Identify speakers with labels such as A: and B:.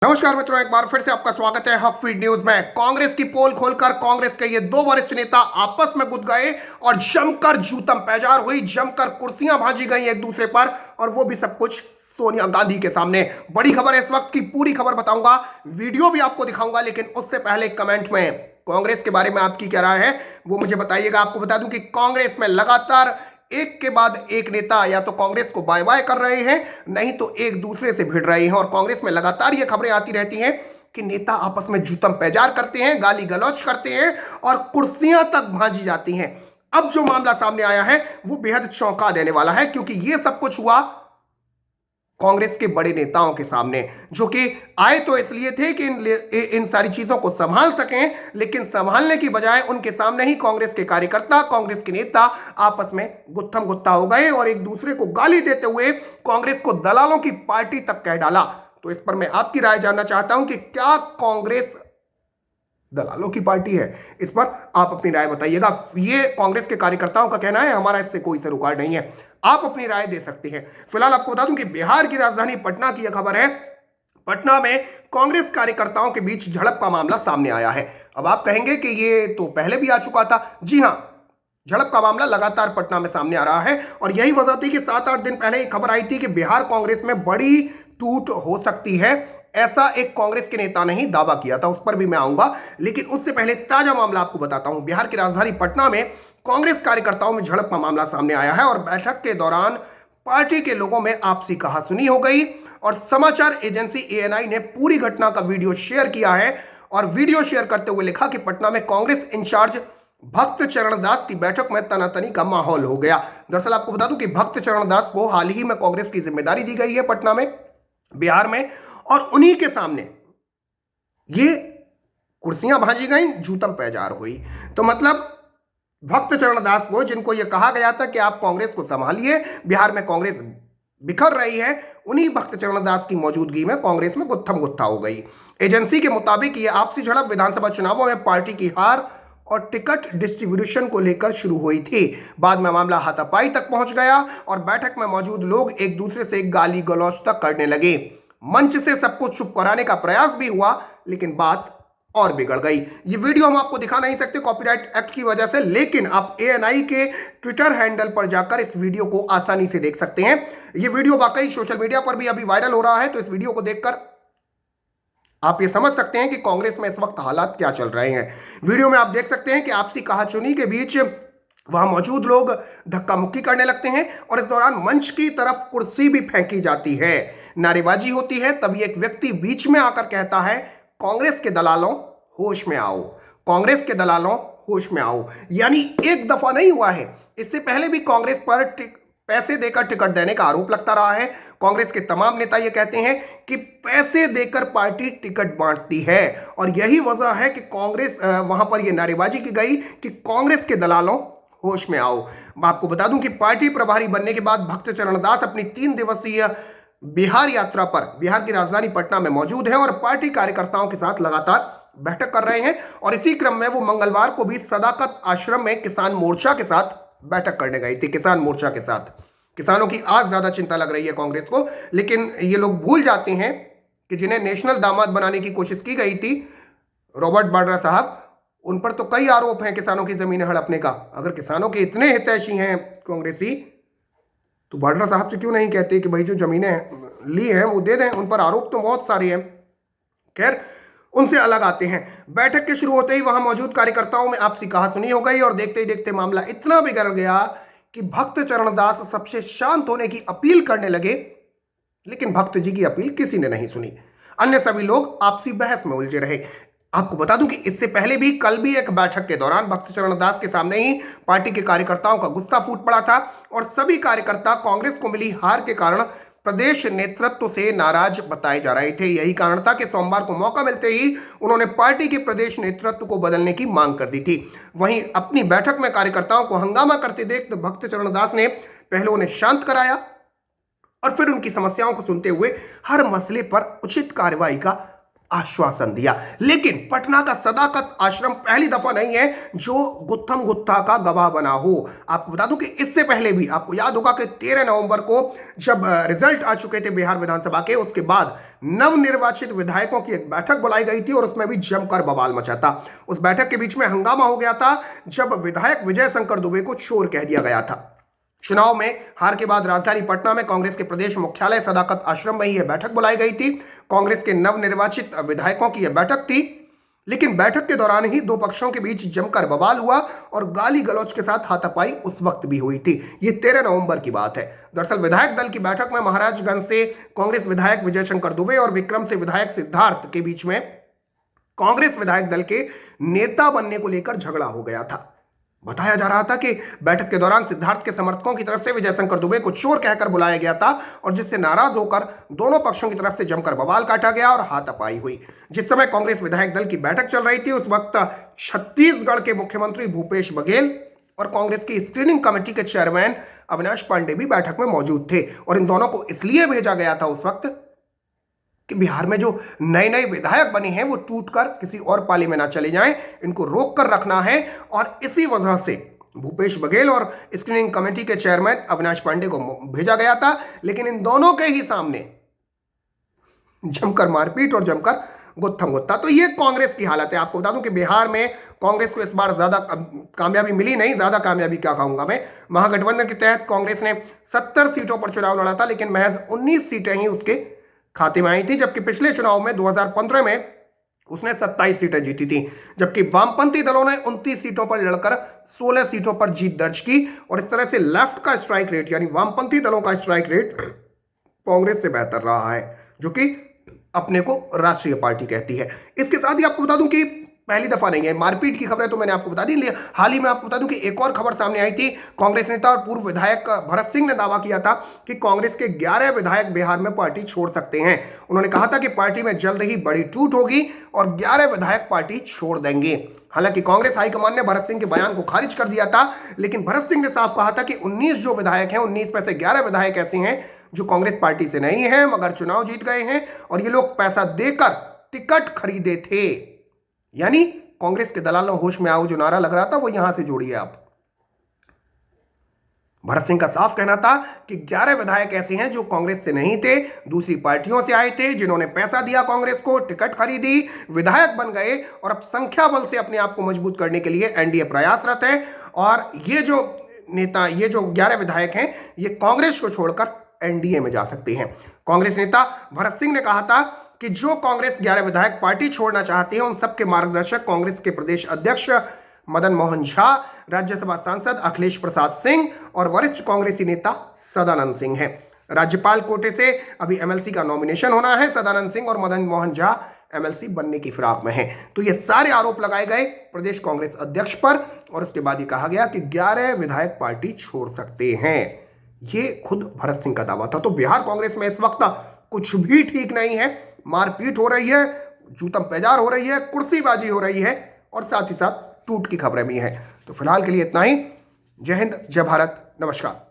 A: नमस्कार मित्रों, एक बार फिर से आपका स्वागत है हक फीड न्यूज में। कांग्रेस की पोल खोलकर कांग्रेस के ये दो वरिष्ठ नेता आपस में गुद गए और जमकर जूतम पैजार हुई, जमकर कुर्सियां भांजी गई एक दूसरे पर, और वो भी सब कुछ सोनिया गांधी के सामने। बड़ी खबर है, इस वक्त की पूरी खबर बताऊंगा, वीडियो भी आपको दिखाऊंगा, लेकिन उससे पहले कमेंट में कांग्रेस के बारे में आपकी क्या राय है वो मुझे बताइएगा। आपको बता दूं कि कांग्रेस में लगातार एक के बाद एक नेता या तो कांग्रेस को बाय बाय कर रहे हैं, नहीं तो एक दूसरे से भिड़ रहे हैं। और कांग्रेस में लगातार ये खबरें आती रहती हैं कि नेता आपस में जूतम पैजार करते हैं, गाली गलौज करते हैं और कुर्सियां तक भांजी जाती हैं। अब जो मामला सामने आया है वो बेहद चौंका देने वाला है, क्योंकि ये सब कुछ हुआ कांग्रेस के बड़े नेताओं के सामने, जो कि आए तो इसलिए थे कि इन सारी चीजों को संभाल सकें, लेकिन संभालने की बजाय उनके सामने ही कांग्रेस के कार्यकर्ता, कांग्रेस के नेता आपस में गुत्थम गुत्ता हो गए और एक दूसरे को गाली देते हुए कांग्रेस को दलालों की पार्टी तक कह डाला। तो इस पर मैं आपकी राय जानना चाहता हूं कि क्या कांग्रेस दलालों की पार्टी है? इस पर आप अपनी राय बताइएगा। ये कांग्रेस के कार्यकर्ताओं का कहना है, हमारा इससे कोई सरोकार नहीं है। आप अपनी राय दे सकते हैं। फिलहाल आपको बता दूं कि बिहार की राजधानी पटना की यह खबर है। पटना में कांग्रेस कार्यकर्ताओं के बीच झड़प का मामला सामने आया है। अब आप कहेंगे कि ये तो पहले भी आ चुका था। जी हां, झड़प का मामला लगातार पटना में सामने आ रहा है और यही वजह थी कि 7-8 दिन पहले एक खबर आई थी कि बिहार कांग्रेस में बड़ी टूट हो सकती है। ऐसा एक कांग्रेस के नेता ने ही दावा किया था, उस पर भी मैं आऊंगा, लेकिन उससे पहले ताजा मामला आपको बताता हूं। बिहार की राजधानी पटना में कांग्रेस कार्यकर्ताओं में झड़प का मामला सामने आया है और बैठक के दौरान पार्टी के लोगों में आपसी कहासुनी हो गई और समाचार एजेंसी एएनआई ने पूरी घटना का वीडियो शेयर किया है और वीडियो शेयर करते हुए लिखा कि पटना में कांग्रेस इंचार्ज भक्त चरण दास की बैठक में तनातनी का माहौल हो गया। दरअसल आपको बता दूं कि भक्त चरण दास को हाल ही में कांग्रेस की जिम्मेदारी दी गई है पटना में, बिहार में, और उन्हीं के सामने ये कुर्सियां भांजी गई, जूतम पैजार हुई। तो मतलब भक्त चरण दास को, जिनको यह कहा गया था कि आप कांग्रेस को संभालिए, बिहार में कांग्रेस बिखर रही है, उन्हीं भक्त चरण दास की मौजूदगी में कांग्रेस में गुत्थम गुत्था हो गई। एजेंसी के मुताबिक यह आपसी झड़प विधानसभा चुनावों में पार्टी की हार और टिकट डिस्ट्रीब्यूशन को लेकर शुरू हुई थी। बाद में मामला हाथापाई तक पहुंच गया और बैठक में मौजूद लोग एक दूसरे से गाली गलौज तक करने लगे। मंच से सबको चुप कराने का प्रयास भी हुआ, लेकिन बात और बिगड़ गई। ये वीडियो हम आपको दिखा नहीं सकते कॉपीराइट एक्ट की वजह से, लेकिन आप एएनआई के ट्विटर हैंडल पर जाकर इस वीडियो को आसानी से देख सकते हैं। ये वीडियो वाकई सोशल मीडिया पर भी अभी वायरल हो रहा है, तो इस वीडियो को देखकर आप ये समझ सकते हैं कि कांग्रेस में इस वक्त हालात क्या चल रहे हैं। वीडियो में आप देख सकते हैं कि आपसी कहासुनी के बीच वहां मौजूद लोग धक्का मुक्की करने लगते हैं और इस दौरान मंच की तरफ कुर्सी भी फेंकी जाती है, नारेबाजी होती है। तभी एक व्यक्ति बीच में आकर कहता है, कांग्रेस के दलालों होश में आओ, कांग्रेस के दलालों होश में आओ। यानी एक दफा नहीं हुआ है, इससे पहले भी कांग्रेस पर पैसे देकर टिकट देने का आरोप लगता रहा है। कांग्रेस के तमाम नेता ये कहते हैं कि पैसे देकर पार्टी टिकट बांटती है और यही वजह है कि कांग्रेस वहां पर यह नारेबाजी की गई कि कांग्रेस के दलालों होश में आओ। मैं आपको बता दूं कि पार्टी प्रभारी बनने के बाद भक्त चरण दास अपनी 3 दिवसीय बिहार यात्रा पर बिहार की राजधानी पटना में मौजूद है और पार्टी कार्यकर्ताओं के साथ लगातार बैठक कर रहे हैं। और इसी क्रम में वो मंगलवार को भी सदाकत आश्रम में किसान मोर्चा के साथ बैठक करने गई थी। किसान मोर्चा के साथ किसानों की आज ज्यादा चिंता लग रही है कांग्रेस को, लेकिन ये लोग भूल जाते हैं कि जिन्हें नेशनल दामाद बनाने की कोशिश की गई थी, रॉबर्ट वाड्रा साहब, उन पर तो कई आरोप हैं किसानों की जमीनें हड़पने का। अगर किसानों के इतने हितैषी हैं कांग्रेसी, तो वाड्रा साहब से क्यों नहीं कहते कि भाई जो जमीनें ली हैं वो दे दें? उन पर आरोप तो बहुत सारे हैं। खैर, उनसे अलग आते हैं। बैठक के शुरू होते ही वहां मौजूद कार्यकर्ताओं में आपसी कहासुनी हो गई और देखते ही देखते मामला इतना बिगड़ गया कि भक्त चरण दास सबसे शांत होने की अपील करने लगे, लेकिन भक्त जी की अपील किसी ने नहीं सुनी। अन्य सभी लोग आपसी बहस में उलझे रहे। आपको बता दूं कि इससे पहले भी कल भी एक बैठक के दौरान भक्त चरण दास के सामने ही पार्टी के कार्यकर्ताओं का गुस्सा फूट पड़ा था और सभी कार्यकर्ता कांग्रेस को मिली हार के कारण प्रदेश नेतृत्व से नाराज बताए जा रहे थे। यही कारण था कि सोमवार को मौका मिलते ही उन्होंने पार्टी के प्रदेश नेतृत्व को बदलने की मांग कर दी थी। वहीं अपनी बैठक में कार्यकर्ताओं को हंगामा करते देख भक्त चरण दास ने पहले उन्हें शांत कराया और फिर उनकी समस्याओं को सुनते हुए हर मसले पर उचित कार्रवाई का आश्वासन दिया। लेकिन पटना का सदाकत आश्रम पहली दफा नहीं है जो गुत्थम गुत्था का गवाह बना हो। आपको बता दूं कि इससे पहले भी आपको याद होगा कि 13 नवंबर को जब रिजल्ट आ चुके थे बिहार विधानसभा के, उसके बाद नवनिर्वाचित विधायकों की एक बैठक बुलाई गई थी और उसमें भी जमकर बवाल मचा था। उस बैठक के बीच में हंगामा हो गया था जब विधायक विजय शंकर दुबे को चोर कह दिया गया था। चुनाव में हार के बाद राजधानी पटना में कांग्रेस के प्रदेश मुख्यालय सदाकत आश्रम में यह बैठक बुलाई गई थी। कांग्रेस के नवनिर्वाचित विधायकों की यह बैठक थी, लेकिन बैठक के दौरान ही दो पक्षों के बीच जमकर बवाल हुआ और गाली गलौज के साथ हाथापाई उस वक्त भी हुई थी। ये 13 नवंबर की बात है। दरअसल विधायक दल की बैठक में महाराजगंज से कांग्रेस विधायक विजय शंकर दुबे और विक्रम से विधायक सिद्धार्थ के बीच में कांग्रेस विधायक दल के नेता बनने को लेकर झगड़ा हो गया था। बताया जा रहा था कि बैठक के दौरान सिद्धार्थ के समर्थकों की तरफ से विजय शंकर दुबे को चोर कहकर बुलाया गया था और जिससे नाराज होकर दोनों पक्षों की तरफ से जमकर बवाल काटा गया और हाथापाई हुई। जिस समय कांग्रेस विधायक दल की बैठक चल रही थी उस वक्त छत्तीसगढ़ के मुख्यमंत्री भूपेश बघेल और कांग्रेस की स्क्रीनिंग कमेटी के चेयरमैन अविनाश पांडे भी बैठक में मौजूद थे और इन दोनों को इसलिए भेजा गया था उस वक्त कि बिहार में जो नए नए विधायक बने हैं वो टूटकर किसी और पाली में ना चले जाएं, इनको रोक कर रखना है। और इसी वजह से भूपेश बघेल और स्क्रीनिंग कमेटी के चेयरमैन अविनाश पांडे को भेजा गया था, लेकिन इन दोनों के ही सामने जमकर मारपीट और जमकर गुत्थम गुत्था। तो ये कांग्रेस की हालत है। आपको बता दूं कि बिहार में कांग्रेस को इस बार ज्यादा कामयाबी मिली नहीं, ज्यादा कामयाबी क्या कहूंगा मैं, महागठबंधन के तहत कांग्रेस ने 70 सीटों पर चुनाव लड़ा था, लेकिन महज 19 सीटें ही उसके खाते में आई थी, जबकि पिछले चुनाव में 2015 में उसने 27 सीटें जीती थी। जबकि वामपंथी दलों ने 29 सीटों पर लड़कर 16 सीटों पर जीत दर्ज की और इस तरह से लेफ्ट का स्ट्राइक रेट यानी वामपंथी दलों का स्ट्राइक रेट कांग्रेस से बेहतर रहा है, जो कि अपने को राष्ट्रीय पार्टी कहती है। इसके साथ ही आपको बता दूं कि पहली दफा नहीं है, मारपीट की खबरें तो मैंने आपको बता दी। हाल ही में आपको बता दूं कि एक और खबर सामने आई थी। कांग्रेस नेता और पूर्व विधायक भरत सिंह ने दावा किया था कि कांग्रेस के 11 विधायक बिहार में पार्टी छोड़ सकते हैं। उन्होंने कहा था कि पार्टी में जल्द ही बड़ी टूट होगी और 11 विधायक पार्टी छोड़ देंगे। हालांकि कांग्रेस हाईकमान ने भरत सिंह के बयान को खारिज कर दिया था, लेकिन भरत सिंह ने साफ कहा था कि 19 जो विधायक हैं, 19 में से 11 विधायक ऐसे हैं जो कांग्रेस पार्टी से नहीं है मगर चुनाव जीत गए हैं और ये लोग पैसा देकर टिकट खरीदे थे। यानी कांग्रेस के दलालों होश में आओ जो नारा लग रहा था वो यहां से जोड़िए आप। भरत सिंह का साफ कहना था कि 11 विधायक ऐसे हैं जो कांग्रेस से नहीं थे, दूसरी पार्टियों से आए थे, जिन्होंने पैसा दिया कांग्रेस को, टिकट खरीदी, विधायक बन गए और अब संख्या बल से अपने आप को मजबूत करने के लिए एनडीए प्रयासरत है। और ये जो नेता, ये जो 11 विधायक हैं, ये कांग्रेस को छोड़कर एनडीए में जा सकते हैं। कांग्रेस नेता भरत सिंह ने कहा था कि जो कांग्रेस 11 विधायक पार्टी छोड़ना चाहते हैं उन सबके मार्गदर्शक कांग्रेस के प्रदेश अध्यक्ष मदन मोहन झा, राज्यसभा सांसद अखिलेश प्रसाद सिंह और वरिष्ठ कांग्रेसी नेता सदानंद सिंह हैं। राज्यपाल कोटे से अभी एमएलसी का नॉमिनेशन होना है। सदानंद सिंह और मदन मोहन झा एमएलसी बनने की फिराक में हैं। तो ये सारे आरोप लगाए गए प्रदेश कांग्रेस अध्यक्ष पर और उसके बाद ये कहा गया कि 11 विधायक पार्टी छोड़ सकते हैं। ये खुद भरत सिंह का दावा था। तो बिहार कांग्रेस में इस वक्त कुछ भी ठीक नहीं है। मारपीट हो रही है, जूतम पेजार हो रही है, कुर्सीबाजी हो रही है और साथ ही साथ टूट की खबरें भी हैं। तो फिलहाल के लिए इतना ही। जय हिंद, जय भारत, नमस्कार।